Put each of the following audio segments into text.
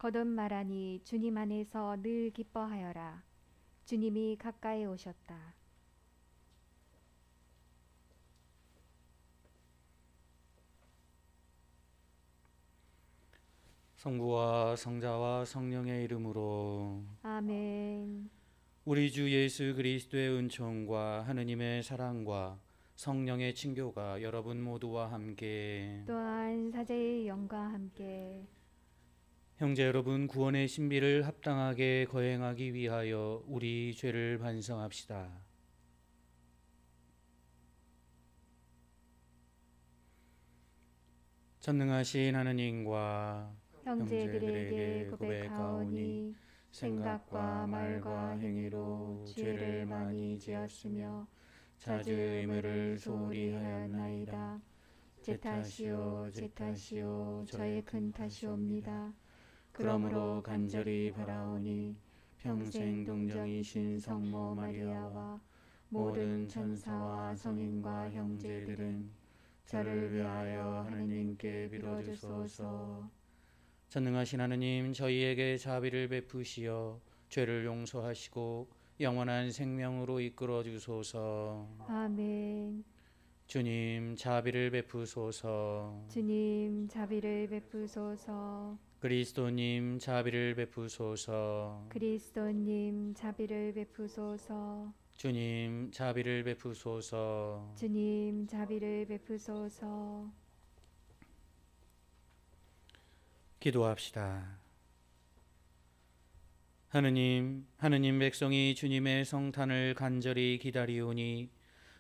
거듭 말하니 주님 안에서 늘 기뻐하여라. 주님이 가까이 오셨다. 성부와 성자와 성령의 이름으로. 아멘. 우리 주 예수 그리스도의 은총과 하느님의 사랑과 성령의 친교가 여러분 모두와 함께. 또한 사제의 영과 함께 형제 여러분, 구원의 신비를 합당하게 거행하기 위하여 우리 죄를 반성합시다. 전능하신 하느님과 형제들에게 고백하오니 생각과 말과 행위로 죄를 많이 지었으며 자주 의무를 소홀히 하였나이다. 제 탓이요 제 탓이요 저의 큰 탓이옵니다. 그러므로 간절히 바라오니 평생 동정이신 성모 마리아와 모든 천사와 성인과 형제들은 저를 위하여 하느님께 빌어주소서. 전능하신 하느님, 저희에게 자비를 베푸시어 죄를 용서하시고 영원한 생명으로 이끌어 주소서. 아멘. 주님, 자비를 베푸소서. 주님 자비를 베푸소서. 그리스도님, 자비를 베푸소서. 그리스도님 자비를 베푸소서. 주님, 자비를 베푸소서. 주님 자비를 베푸소서. 기도합시다. 하느님 백성이 주님의 성탄을 간절히 기다리오니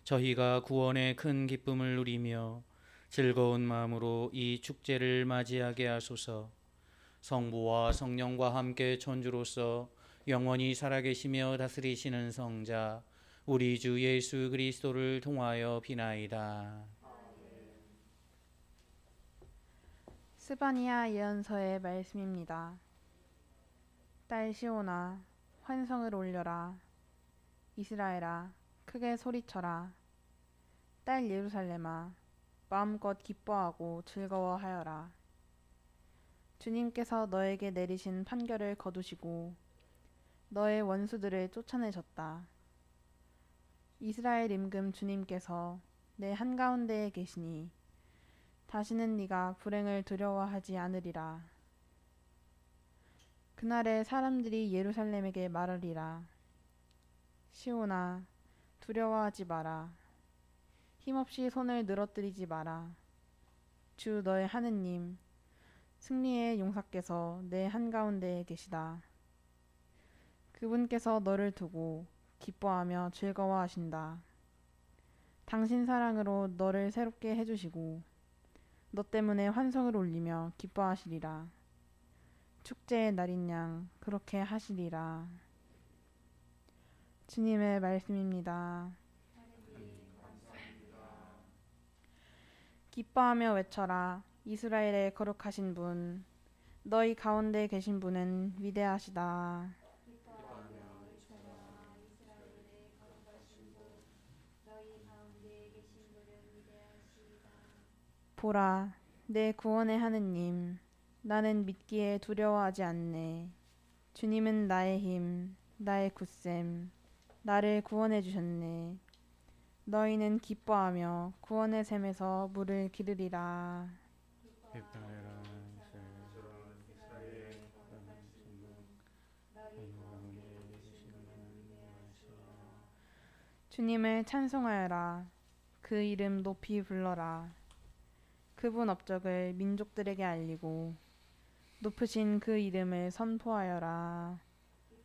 저희가 구원의 큰 기쁨을 누리며 즐거운 마음으로 이 축제를 맞이하게 하소서. 성부와 성령과 함께 천주로서 영원히 살아계시며 다스리시는 성자 우리 주 예수 그리스도를 통하여 비나이다. 스바니아 예언서의 말씀입니다. 딸 시온아, 환성을 올려라. 이스라엘아, 크게 소리쳐라. 딸 예루살렘아, 마음껏 기뻐하고 즐거워하여라. 주님께서 너에게 내리신 판결을 거두시고 너의 원수들을 쫓아내셨다. 이스라엘 임금 주님께서 내 한가운데에 계시니 다시는 네가 불행을 두려워하지 않으리라. 그날에 사람들이 예루살렘에게 말하리라. 시온아, 두려워하지 마라. 힘없이 손을 늘어뜨리지 마라. 주 너의 하느님, 승리의 용사께서 내 한가운데에 계시다. 그분께서 너를 두고 기뻐하며 즐거워하신다. 당신 사랑으로 너를 새롭게 해주시고 너 때문에 환성을 올리며 기뻐하시리라. 축제의 날인 양 그렇게 하시리라. 주님의 말씀입니다. 기뻐하며 외쳐라. 이스라엘의 거룩하신 분, 너희 가운데 계신 분은 위대하시다. 보라, 내 구원의 하느님, 나는 믿기에 두려워하지 않네. 주님은 나의 힘, 나의 굳셈, 나를 구원해 주셨네. 너희는 기뻐하며 구원의 샘에서 물을 기르리라. 주님을 찬송하여라. 그 이름 높이 불러라. 그분 업적을 민족들에게 알리고 높으신 그 이름을 선포하여라.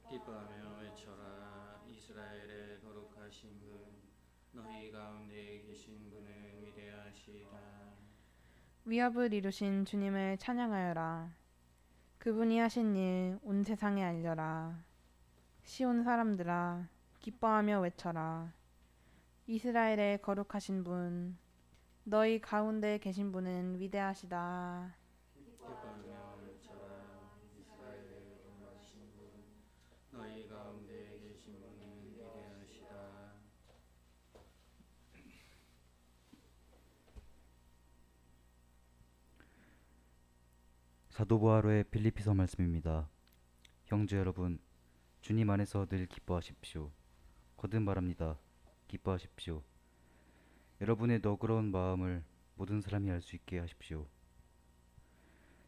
기뻐하며 외쳐라. 이스라엘의 거룩하신 분, 너희 가운데 계신 분은 위대하시다. 위협을 이루신 주님을 찬양하여라. 그분이 하신 일 온 세상에 알려라. 시온 사람들아, 기뻐하며 외쳐라. 이스라엘의 거룩하신 분, 너희 가운데 계신 분은 위대하시다. 기뻐하며 외쳐라. 이스라엘의 거룩하신 분, 너희 가운데 계신 분은 위대하시다. 사도 바울의 필리피서 말씀입니다. 형제 여러분, 주님 안에서 늘 기뻐하십시오. 거듭 말합니다. 기뻐하십시오. 여러분의 너그러운 마음을 모든 사람이 알 수 있게 하십시오.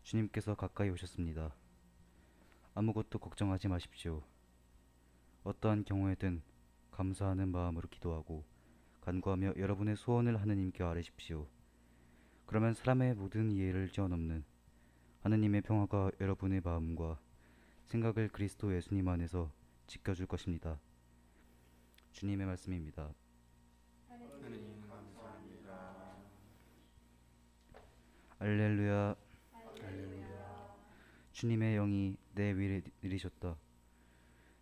주님께서 가까이 오셨습니다. 아무것도 걱정하지 마십시오. 어떠한 경우에든 감사하는 마음으로 기도하고 간구하며 여러분의 소원을 하느님께 아뢰십시오. 그러면 사람의 모든 이해를 뛰어넘는 하느님의 평화가 여러분의 마음과 생각을 그리스도 예수님 안에서 지켜줄 것입니다. 주님의 말씀입니다. 알렐루야. 주님의 영이 내 위에 내리셨다.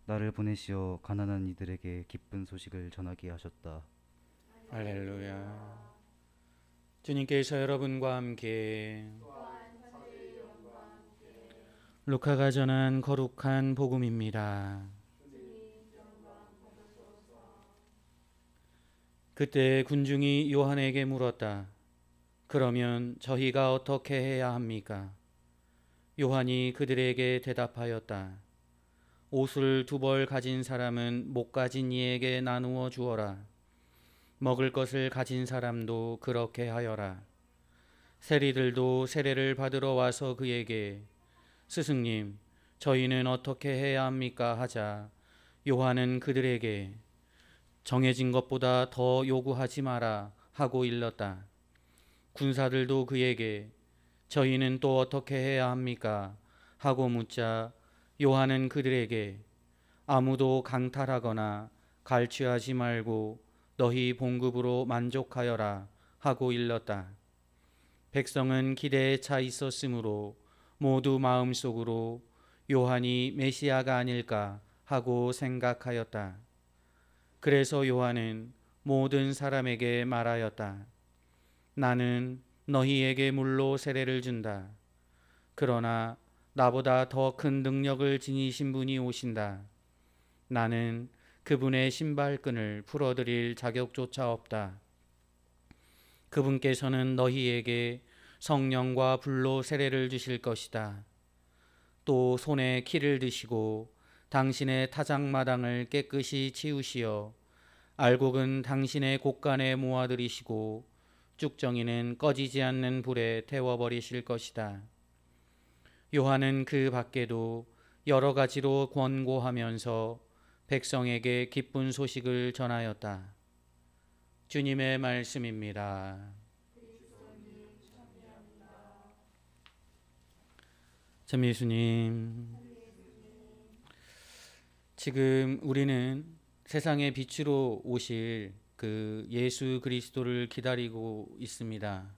나를 보내시어 가난한 이들에게 기쁜 소식을 전하게 하셨다. 할렐루야. 주님께서 여러분과 함께 루카가 전한 거룩한 복음입니다. 그때 군중이 요한에게 물었다. 그러면 저희가 어떻게 해야 합니까? 요한이 그들에게 대답하였다. 옷을 2벌 가진 사람은 못 가진 이에게 나누어 주어라. 먹을 것을 가진 사람도 그렇게 하여라. 세리들도 세례를 받으러 와서 그에게 스승님, 저희는 어떻게 해야 합니까? 하자 요한은 그들에게 정해진 것보다 더 요구하지 마라 하고 일렀다. 군사들도 그에게 저희는 또 어떻게 해야 합니까? 하고 묻자 요한은 그들에게 아무도 강탈하거나 갈취하지 말고 너희 봉급으로 만족하여라 하고 일렀다. 백성은 기대에 차 있었으므로 모두 마음속으로 요한이 메시아가 아닐까 하고 생각하였다. 그래서 요한은 모든 사람에게 말하였다. 나는 너희에게 물로 세례를 준다. 그러나 나보다 더 큰 능력을 지니신 분이 오신다. 나는 그분의 신발끈을 풀어드릴 자격조차 없다. 그분께서는 너희에게 성령과 불로 세례를 주실 것이다. 또 손에 키를 드시고 당신의 타작마당을 깨끗이 치우시어 알곡은 당신의 곳간에 모아들이시고 쭉정이는 꺼지지 않는 불에 태워버리실 것이다. 요한은 그 밖에도 여러 가지로 권고하면서 백성에게 기쁜 소식을 전하였다. 주님의 말씀입니다. 참 예수님, 지금 우리는 세상의 빛으로 오실 그 예수 그리스도를 기다리고 있습니다.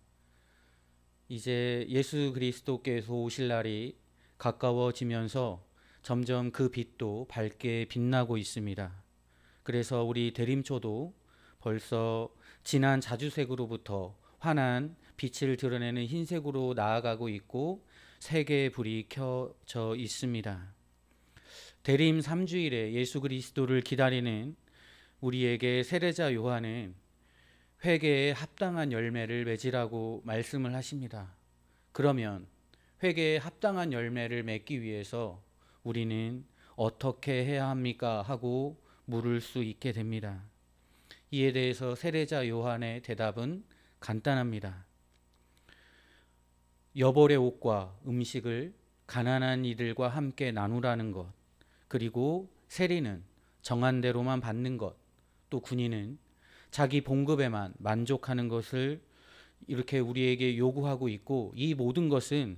이제 예수 그리스도께서 오실 날이 가까워지면서 점점 그 빛도 밝게 빛나고 있습니다. 그래서 우리 대림초도 벌써 진한 자주색으로부터 환한 빛을 드러내는 흰색으로 나아가고 있고 세 개의 불이 켜져 있습니다. 대림 3주일에 예수 그리스도를 기다리는 우리에게 세례자 요한은 회개에 합당한 열매를 맺으라고 말씀을 하십니다. 그러면 회개에 합당한 열매를 맺기 위해서 우리는 어떻게 해야 합니까? 하고 물을 수 있게 됩니다. 이에 대해서 세례자 요한의 대답은 간단합니다. 여벌의 옷과 음식을 가난한 이들과 함께 나누라는 것, 그리고 세리는 정한 대로만 받는 것, 또 군인은 자기 봉급에만 만족하는 것을 이렇게 우리에게 요구하고 있고, 이 모든 것은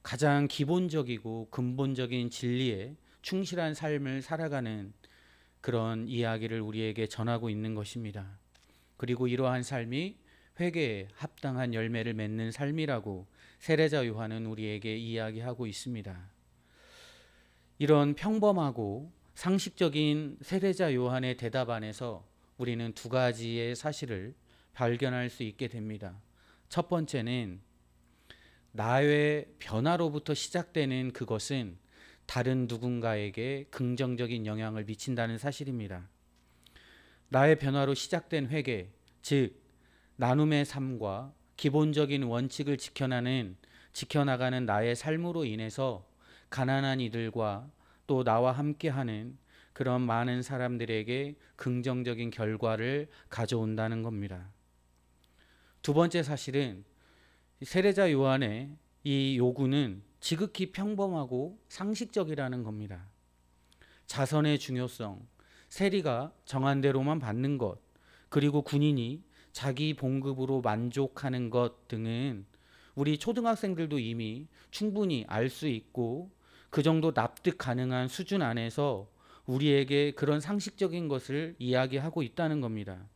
가장 기본적이고 근본적인 진리에 충실한 삶을 살아가는 그런 이야기를 우리에게 전하고 있는 것입니다. 그리고 이러한 삶이 회개에 합당한 열매를 맺는 삶이라고 세례자 요한은 우리에게 이야기하고 있습니다. 이런 평범하고 상식적인 세례자 요한의 대답 안에서 우리는 두 가지의 사실을 발견할 수 있게 됩니다. 첫 번째는 나의 변화로부터 시작되는 그것은 다른 누군가에게 긍정적인 영향을 미친다는 사실입니다. 나의 변화로 시작된 회개, 즉 나눔의 삶과 기본적인 원칙을 지켜나는 지켜나가는 나의 삶으로 인해서 가난한 이들과 또 나와 함께하는 그런 많은 사람들에게 긍정적인 결과를 가져온다는 겁니다. 두 번째 사실은 세례자 요한의 이 요구는 지극히 평범하고 상식적이라는 겁니다. 자선의 중요성, 세리가 정한 대로만 받는 것, 그리고 군인이 자기 봉급으로 만족하는 것 등은 우리 초등학생들도 이미 충분히 알 수 있고 그 정도 납득 가능한 수준 안에서 우리에게 그런 상식적인 것을 이야기하고 있다는 겁니다.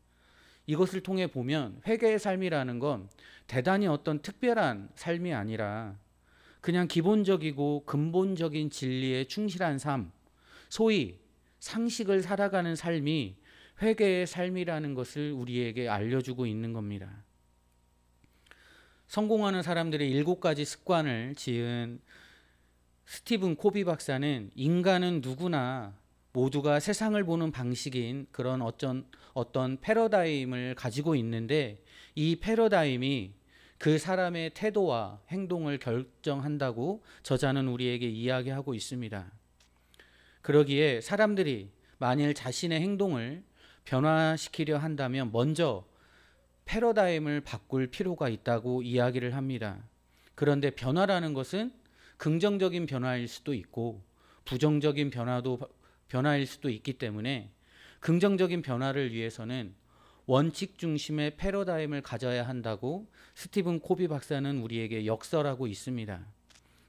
이것을 통해 보면 회개의 삶이라는 건 대단히 어떤 특별한 삶이 아니라 그냥 기본적이고 근본적인 진리에 충실한 삶, 소위 상식을 살아가는 삶이 회개의 삶이라는 것을 우리에게 알려주고 있는 겁니다. 성공하는 사람들의 7가지 습관을 지은 스티븐 코비 박사는 인간은 누구나 모두가 세상을 보는 방식인 그런 어떤 패러다임을 가지고 있는데 이 패러다임이 그 사람의 태도와 행동을 결정한다고 저자는 우리에게 이야기하고 있습니다. 그러기에 사람들이 만일 자신의 행동을 변화시키려 한다면 먼저 패러다임을 바꿀 필요가 있다고 이야기를 합니다. 그런데 변화라는 것은 긍정적인 변화일 수도 있고 부정적인 변화일 수도 있기 때문에 긍정적인 변화를 위해서는 원칙 중심의 패러다임을 가져야 한다고 스티븐 코비 박사는 우리에게 역설하고 있습니다.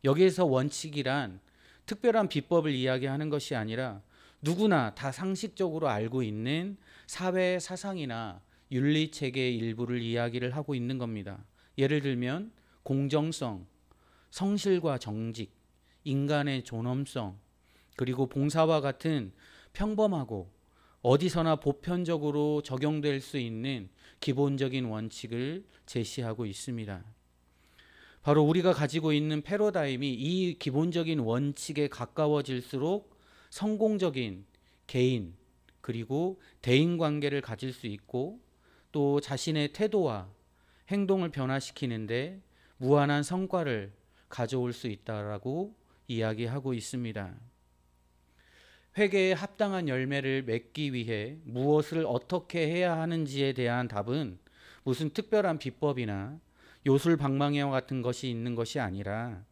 여기에서 원칙이란 특별한 비법을 이야기하는 것이 아니라 누구나 다 상식적으로 알고 있는 사회 사상이나 윤리 체계의 일부를 이야기를 하고 있는 겁니다. 예를 들면 공정성, 성실과 정직, 인간의 존엄성, 그리고 봉사와 같은 평범하고 어디서나 보편적으로 적용될 수 있는 기본적인 원칙을 제시하고 있습니다. 바로 우리가 가지고 있는 패러다임이 이 기본적인 원칙에 가까워질수록 성공적인 개인 그리고 대인 관계를 가질 수 있고 또 자신의 태도와 행동을 변화시키는데 무한한 성과를 가져올 수 있다라고 이야기하고 있습니다. 회개에 합당한 열매를 맺기 위해 무엇을 어떻게 해야 하는지에 대한 답은 무슨 특별한 비법이나 요술방망이와 같은 것이 있는 것이 아니라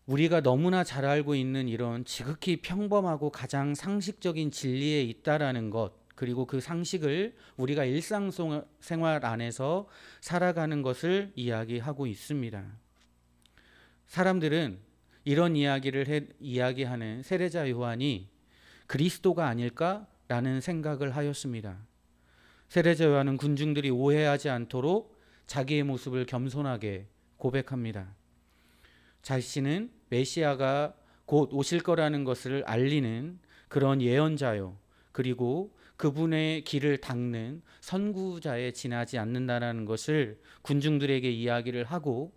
우리가 너무나 잘 알고 있는 이런 지극히 평범하고 가장 상식적인 진리에 있다라는 것, 그리고 그 상식을 우리가 일상생활 안에서 살아가는 것을 이야기하고 있습니다. 사람들은 이런 이야기하는 세례자 요한이 그리스도가 아닐까라는 생각을 하였습니다. 세례자 요한은 군중들이 오해하지 않도록 자기의 모습을 겸손하게 고백합니다. 자신은 메시아가 곧 오실 거라는 것을 알리는 그런 예언자요, 그리고 그분의 길을 닦는 선구자에 지나지 않는다라는 것을 군중들에게 이야기를 하고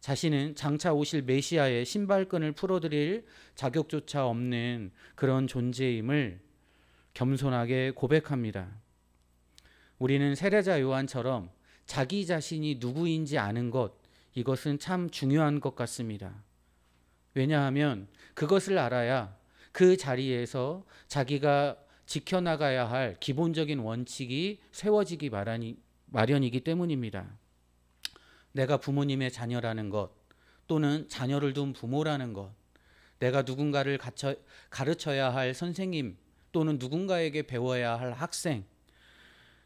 자신은 장차 오실 메시아의 신발끈을 풀어드릴 자격조차 없는 그런 존재임을 겸손하게 고백합니다. 우리는 세례자 요한처럼 자기 자신이 누구인지 아는 것, 이것은 참 중요한 것 같습니다. 왜냐하면 그것을 알아야 그 자리에서 자기가 지켜나가야 할 기본적인 원칙이 세워지기 마련이기 때문입니다. 내가 부모님의 자녀라는 것, 또는 자녀를 둔 부모라는 것, 내가 누군가를 가르쳐야 할 선생님, 또는 누군가에게 배워야 할 학생,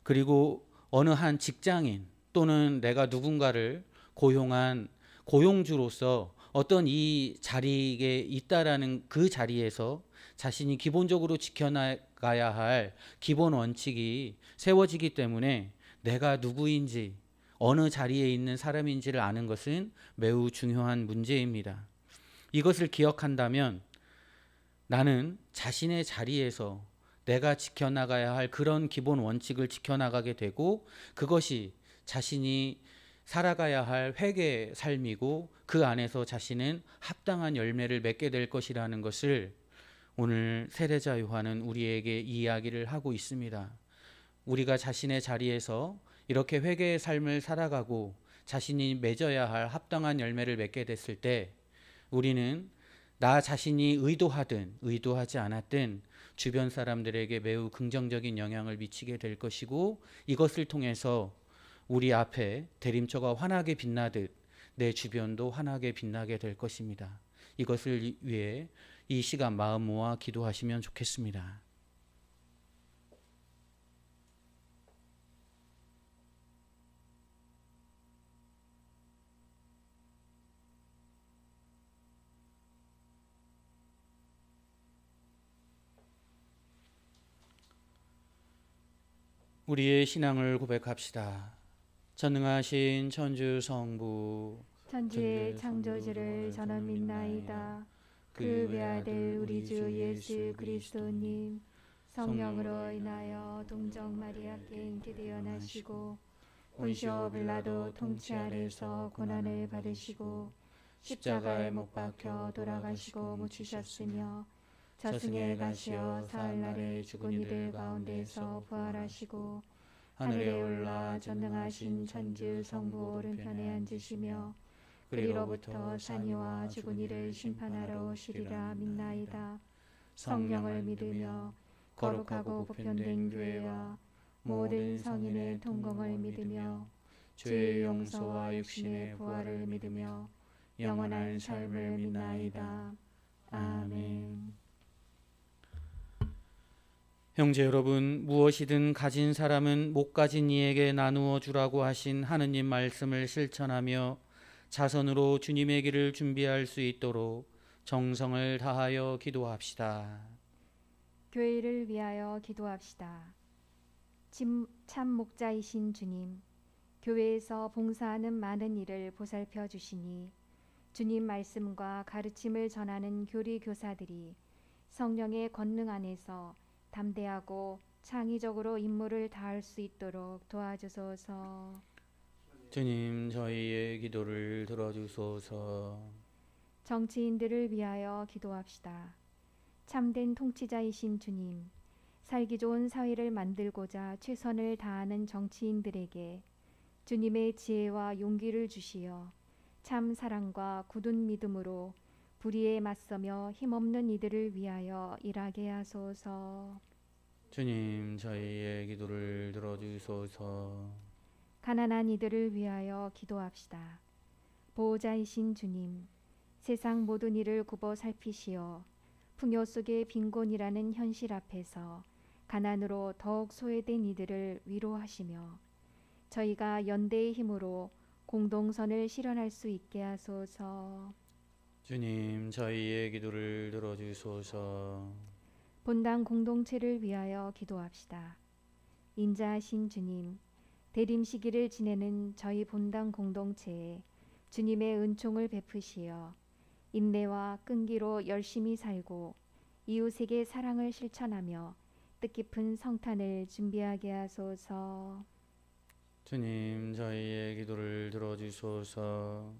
그리고 어느 한 직장인, 또는 내가 누군가를 고용한 고용주로서 어떤 이 자리에 있다라는 그 자리에서 자신이 기본적으로 지켜나가야 할 기본 원칙이 세워지기 때문에 내가 누구인지 어느 자리에 있는 사람인지를 아는 것은 매우 중요한 문제입니다. 이것을 기억한다면 나는 자신의 자리에서 내가 지켜나가야 할 그런 기본 원칙을 지켜나가게 되고 그것이 자신이 살아가야 할 회개의 삶이고 그 안에서 자신은 합당한 열매를 맺게 될 것이라는 것을 오늘 세례자 요한은 우리에게 이야기를 하고 있습니다. 우리가 자신의 자리에서 이렇게 회개의 삶을 살아가고 자신이 맺어야 할 합당한 열매를 맺게 됐을 때 우리는 나 자신이 의도하든 의도하지 않았든 주변 사람들에게 매우 긍정적인 영향을 미치게 될 것이고, 이것을 통해서 우리 앞에 대림초가 환하게 빛나듯 내 주변도 환하게 빛나게 될 것입니다. 이것을 위해 이 시간 마음 모아 기도하시면 좋겠습니다. 우리의 신앙을 고백합시다. 전능하신 천주 성부 천주의 창조주를 저는 믿나이다. 그 외아들 우리 주 예수 그리스도님, 성령으로 인하여 동정 마리아께 잉태되어 나시고 본시오 빌라도 통치 아래서 고난을 받으시고 십자가에 못 박혀 돌아가시고 묻히셨으며 저승에 가시어 사흘날에 죽은 이들 가운데서 부활하시고 하늘에 올라 전능하신 천주 성부 오른편에 앉으시며 그리로부터 산이와 죽은 이를 심판하러 오시리라 믿나이다. 성령을 믿으며 거룩하고 보편된 교회와 모든 성인의 동공을 믿으며 죄의 용서와 육신의 부활을 믿으며 영원한 삶을 믿나이다. 아멘. 형제 여러분, 무엇이든 가진 사람은 못 가진 이에게 나누어 주라고 하신 하느님 말씀을 실천하며 자선으로 주님의 길을 준비할 수 있도록 정성을 다하여 기도합시다. 교회를 위하여 기도합시다. 참 목자이신 주님, 교회에서 봉사하는 많은 일을 보살펴 주시니 주님 말씀과 가르침을 전하는 교리 교사들이 성령의 권능 안에서 담대하고 창의적으로 임무를 다할 수 있도록 도와주소서. 주님, 저희의 기도를 들어주소서. 정치인들을 위하여 기도합시다. 참된 통치자이신 주님, 살기 좋은 사회를 만들고자 최선을 다하는 정치인들에게 주님의 지혜와 용기를 주시어 참 사랑과 굳은 믿음으로 불의에 맞서며 힘없는 이들을 위하여 일하게 하소서. 주님, 저희의 기도를 들어주소서. 가난한 이들을 위하여 기도합시다. 보호자이신 주님, 세상 모든 일을 굽어 살피시어 풍요 속의 빈곤이라는 현실 앞에서 가난으로 더욱 소외된 이들을 위로하시며 저희가 연대의 힘으로 공동선을 실현할 수 있게 하소서. 주님, 저희의 기도를 들어주소서. 본당 공동체를 위하여 기도합시다. 인자하신 주님, 대림 시기를 지내는 저희 본당 공동체에 주님의 은총을 베푸시어 인내와 끈기로 열심히 살고 이웃에게 사랑을 실천하며 뜻깊은 성탄을 준비하게 하소서. 주님, 저희의 기도를 들어주소서.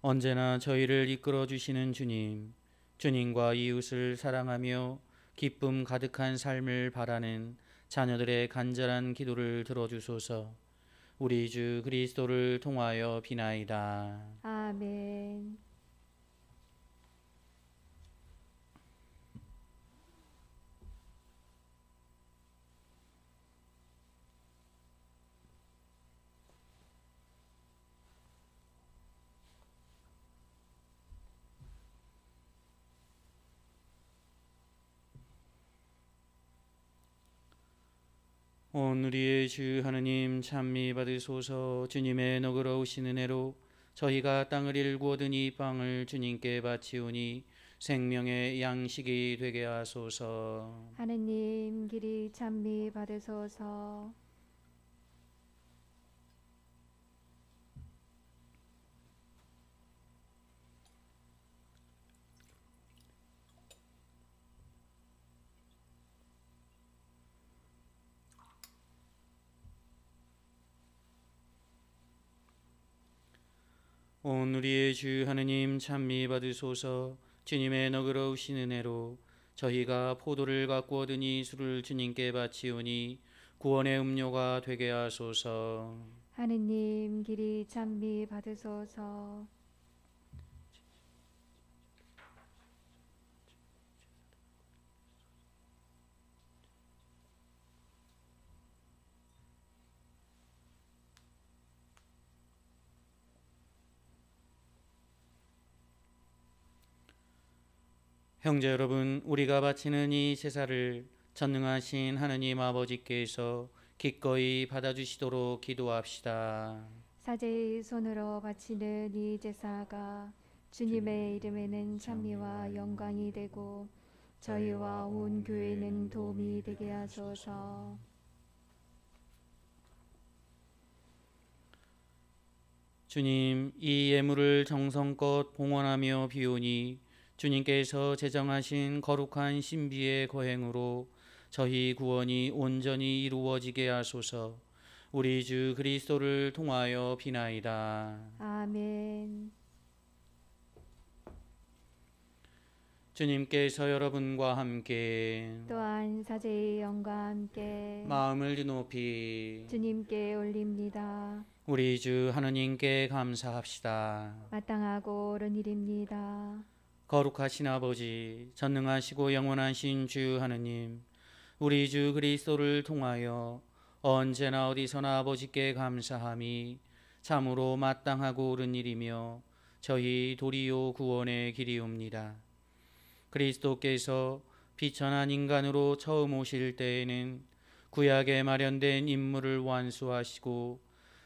언제나 저희를 이끌어 주시는 주님, 주님과 이웃을 사랑하며 기쁨 가득한 삶을 바라는 자녀들의 간절한 기도를 들어주소서. 우리 주 그리스도를 통하여 비나이다. 아멘. 오늘의 주 하느님 찬미 받으소서. 주님의 너그러우신 은혜로 저희가 땅을 일구 얻은 이 빵을 주님께 바치오니 생명의 양식이 되게 하소서. 하느님 길이 찬미 받으소서. 오늘의 주 하느님 찬미 받으소서. 주님의 너그러우신 은혜로 저희가 포도를 갖고 얻은 이 술을 주님께 바치오니 구원의 음료가 되게 하소서. 하느님 길이 찬미 받으소서. 형제 여러분, 우리가 바치는 이 제사를 전능하신 하느님 아버지께서 기꺼이 받아주시도록 기도합시다. 사제의 손으로 바치는 이 제사가 주님의 이름에는 찬미와 영광이 되고 저희와 온 교회는 도움이 되게 하소서. 주님, 이 예물을 정성껏 봉헌하며 비우니 주님께서 제정하신 거룩한 신비의 거행으로 저희 구원이 온전히 이루어지게 하소서. 우리 주 그리스도를 통하여 비나이다. 아멘. 주님께서 여러분과 함께 또한 사제의 영과 함께 마음을 높이 주님께 올립니다. 우리 주 하느님께 감사합시다. 마땅하고 옳은 일입니다. 거룩하신 아버지, 전능하시고 영원하신 주 하느님, 우리 주 그리스도를 통하여 언제나 어디서나 아버지께 감사함이 참으로 마땅하고 옳은 일이며 저희 도리요 구원의 길이옵니다. 그리스도께서 비천한 인간으로 처음 오실 때에는 구약에 마련된 임무를 완수하시고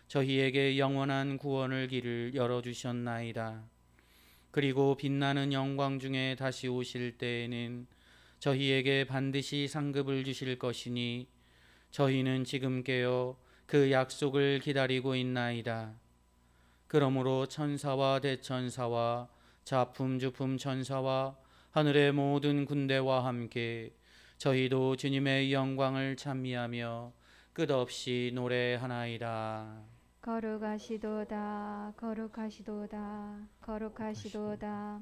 저희에게 영원한 구원을 길을 열어주셨나이다. 그리고 빛나는 영광 중에 다시 오실 때에는 저희에게 반드시 상급을 주실 것이니 저희는 지금 깨어 그 약속을 기다리고 있나이다. 그러므로 천사와 대천사와 자품 주품 천사와 하늘의 모든 군대와 함께 저희도 주님의 영광을 찬미하며 끝없이 노래하나이다. 거룩하시도다 거룩하시도다 거룩하시도다.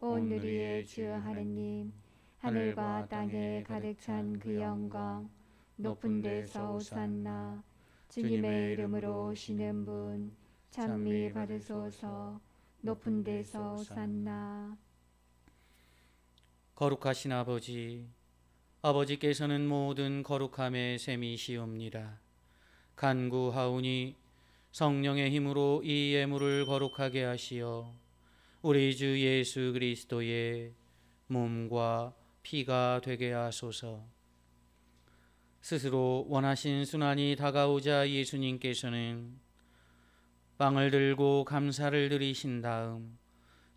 온 누리의 주 하느님, 하늘과 땅에 가득 찬 그 영광, 높은 데서 오산나. 주님의 이름으로 오시는 분 찬미 받으소서. 높은 데서 오산나. 거룩하신 아버지, 아버지께서는 모든 거룩함의 셈이시옵니다. 간구하오니 성령의 힘으로 이 예물을 거룩하게 하시어 우리 주 예수 그리스도의 몸과 피가 되게 하소서. 스스로 원하신 순환이 다가오자 예수님께서는 빵을 들고 감사를 드리신 다음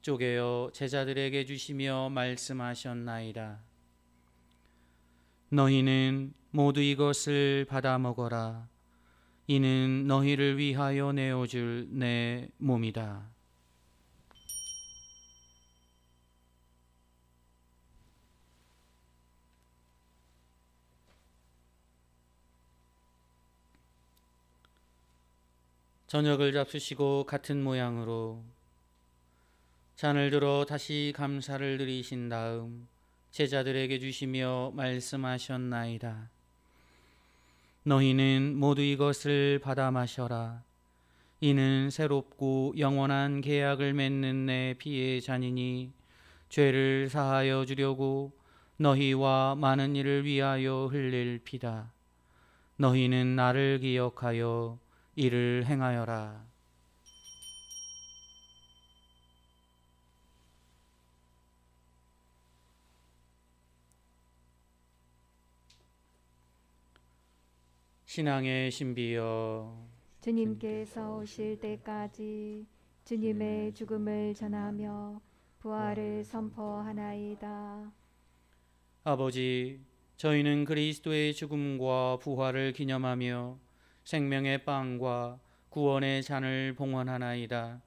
쪼개어 제자들에게 주시며 말씀하셨나이다. 너희는 모두 이것을 받아 먹어라. 이는 너희를 위하여 내어줄 내 몸이다. 저녁을 잡수시고 같은 모양으로 잔을 들어 다시 감사를 드리신 다음 제자들에게 주시며 말씀하셨나이다. 너희는 모두 이것을 받아 마셔라. 이는 새롭고 영원한 계약을 맺는 내 피의 잔이니 죄를 사하여 주려고 너희와 많은 이를 위하여 흘릴 피다. 너희는 나를 기억하여 이를 행하여라. 신앙의 신비여, 주님께서 오실 때까지 주님의 죽음을 전하며 부활을 선포하나이다. 아버지, 저희는 그리스도의 죽음과 부활을 기념하며 생명의 빵과 구원의 잔을 봉헌하나이다.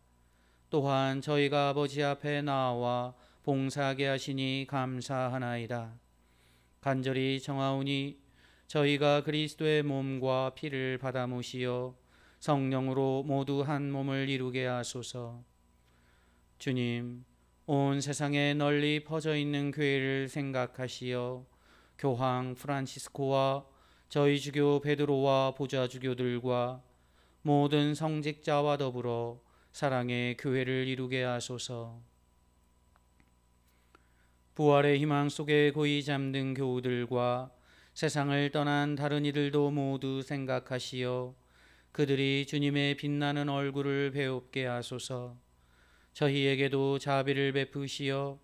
또한 저희가 아버지 앞에 나와 봉사하게 하시니 감사하나이다. 간절히 청하오니 저희가 그리스도의 몸과 피를 받아 모시어 성령으로 모두 한 몸을 이루게 하소서. 주님, 온 세상에 널리 퍼져 있는 교회를 생각하시어 교황 프란치스코와 저희 주교 베드로와 보좌 주교들과 모든 성직자와 더불어 사랑의 교회를 이루게 하소서. 부활의 희망 속에 고이 잠든 교우들과 세상을 떠난 다른 이들도 모두 생각하시어 그들이 주님의 빛나는 얼굴을 배웁게 하소서. 저희에게도 자비를 베푸시어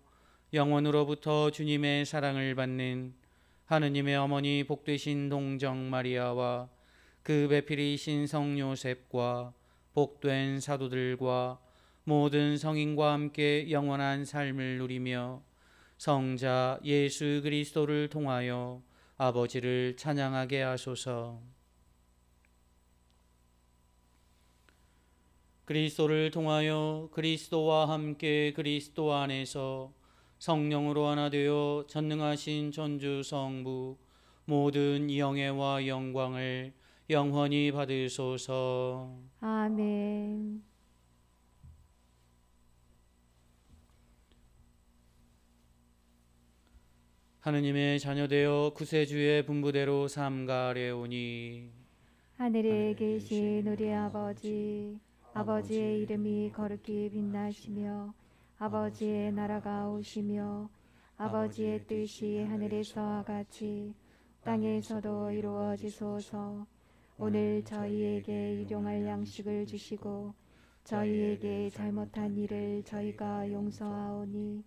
영원으로부터 주님의 사랑을 받는 하느님의 어머니 복되신 동정 마리아와 그 배필이신 성 요셉과 복된 사도들과 모든 성인과 함께 영원한 삶을 누리며 성자 예수 그리스도를 통하여 아버지를 찬양하게 하소서. 그리스도를 통하여 그리스도와 함께 그리스도 안에서 성령으로 하나 되어 전능하신 전주 성부 모든 영예와 영광을 영원히 받으소서. 아멘. 하느님의 자녀되어 구세주의 분부대로 삼가래오니 하늘에 계신 우리 아버지, 아버지의 이름이 거룩히 빛나시며 아버지의 나라가 오시며 아버지의 뜻이 하늘에서와 같이 땅에서도 이루어지소서. 오늘 저희에게 일용할 양식을 주시고 저희에게 잘못한 일을 저희가 용서하오니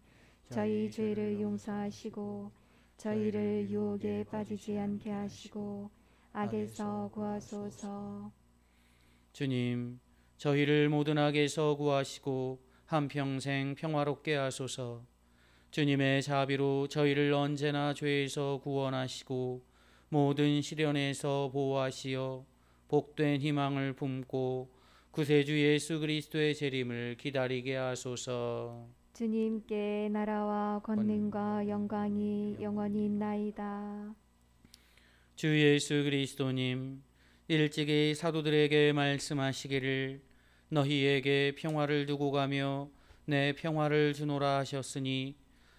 저희 죄를 용서하시고 저희를 유혹에 빠지지 않게 하시고 악에서 구하소서. 주님, 저희를 모든 악에서 구하시고 한평생 평화롭게 하소서. 주님의 자비로 저희를 언제나 죄에서 구원하시고 모든 시련에서 보호하시어 복된 희망을 품고 구세주 예수 그리스도의 재림을 기다리게 하소서. 주님께 나라와 권능과 영광이 영원히 있나이다. 주 예수 그리스도님, 일찍이 사도들에게 말씀하시기를 너희에게 평화를 두고 가며 내 평화를 주노라 하셨으니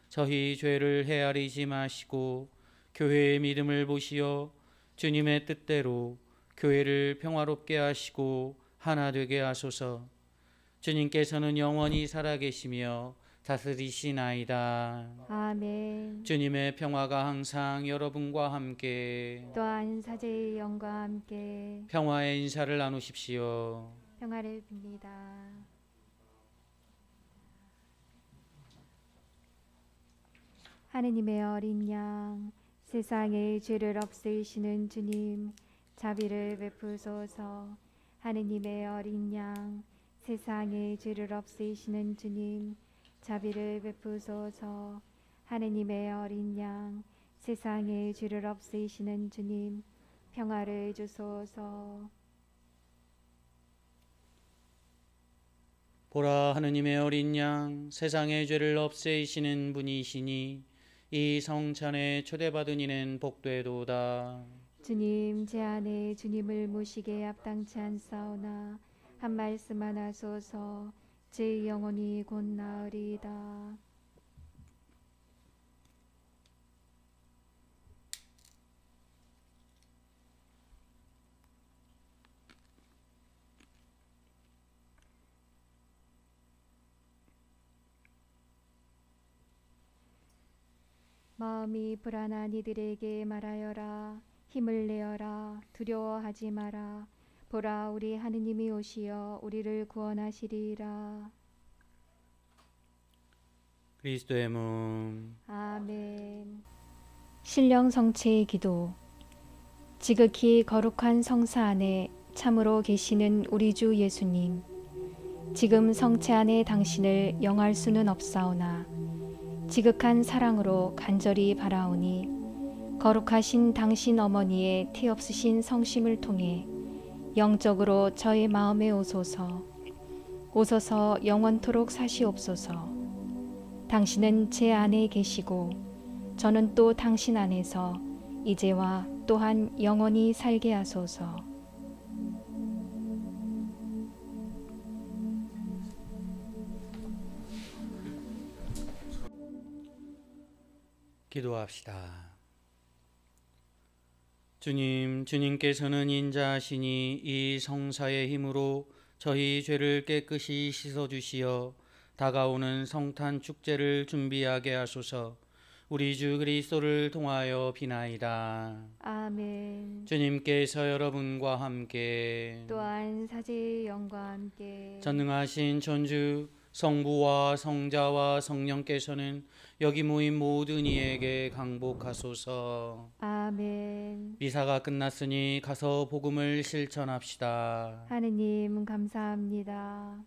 저희 죄를 헤아리지 마시고 교회의 믿음을 보시어 주님의 뜻대로 교회를 평화롭게 하시고 하나 되게 하소서. 주님께서는 영원히 살아계시며 다스리시나이다. 아멘. 주님의 평화가 항상 여러분과 함께 또한 사제의 영과 함께 평화의 인사를 나누십시오. 평화를 빕니다. 하느님의 어린 양, 세상의 죄를 없애시는 주님, 자비를 베푸소서. 하느님의 어린 양, 세상의 죄를 없애시는 주님, 자비를 베푸소서. 하느님의 어린 양, 세상의 죄를 없애시는 주님, 평화를 주소서. 보라, 하느님의 어린 양, 세상의 죄를 없애시는 분이시니 이 성찬에 초대받은 이는 복되도다. 주님, 제 안에 주님을 모시게 합당치 않사오나 한 말씀만 하소서. 제 영혼이 곧 나으리이다. 마음이 불안한 이들에게 말하여라. 힘을 내어라. 두려워하지 마라. 보라, 우리 하느님이 오시어 우리를 구원하시리이다. 그리스도의 몸. 아멘. 신령 성체의 기도. 지극히 거룩한 성사 안에 참으로 계시는 우리 주 예수님, 지금 성체 안에 당신을 영할 수는 없사오나 지극한 사랑으로 간절히 바라오니 거룩하신 당신 어머니의 티 없으신 성심을 통해 영적으로 저의 마음에 오소서. 오소서 영원토록 사시옵소서. 당신은 제 안에 계시고 저는 또 당신 안에서 이제와 또한 영원히 살게 하소서. 기도합시다. 주님께서는 인자하시니 이 성사의 힘으로 저희 죄를 깨끗이 씻어주시어 다가오는 성탄 축제를 준비하게 하소서. 우리 주 그리스도를 통하여 비나이다. 아멘. 주님께서 여러분과 함께 또한 사제의 영과 함께 전능하신 천주 성부와 성자와 성령께서는 여기 모인 모든 이에게 강복하소서. 아멘. 미사가 끝났으니 가서 복음을 실천합시다. 하느님 감사합니다.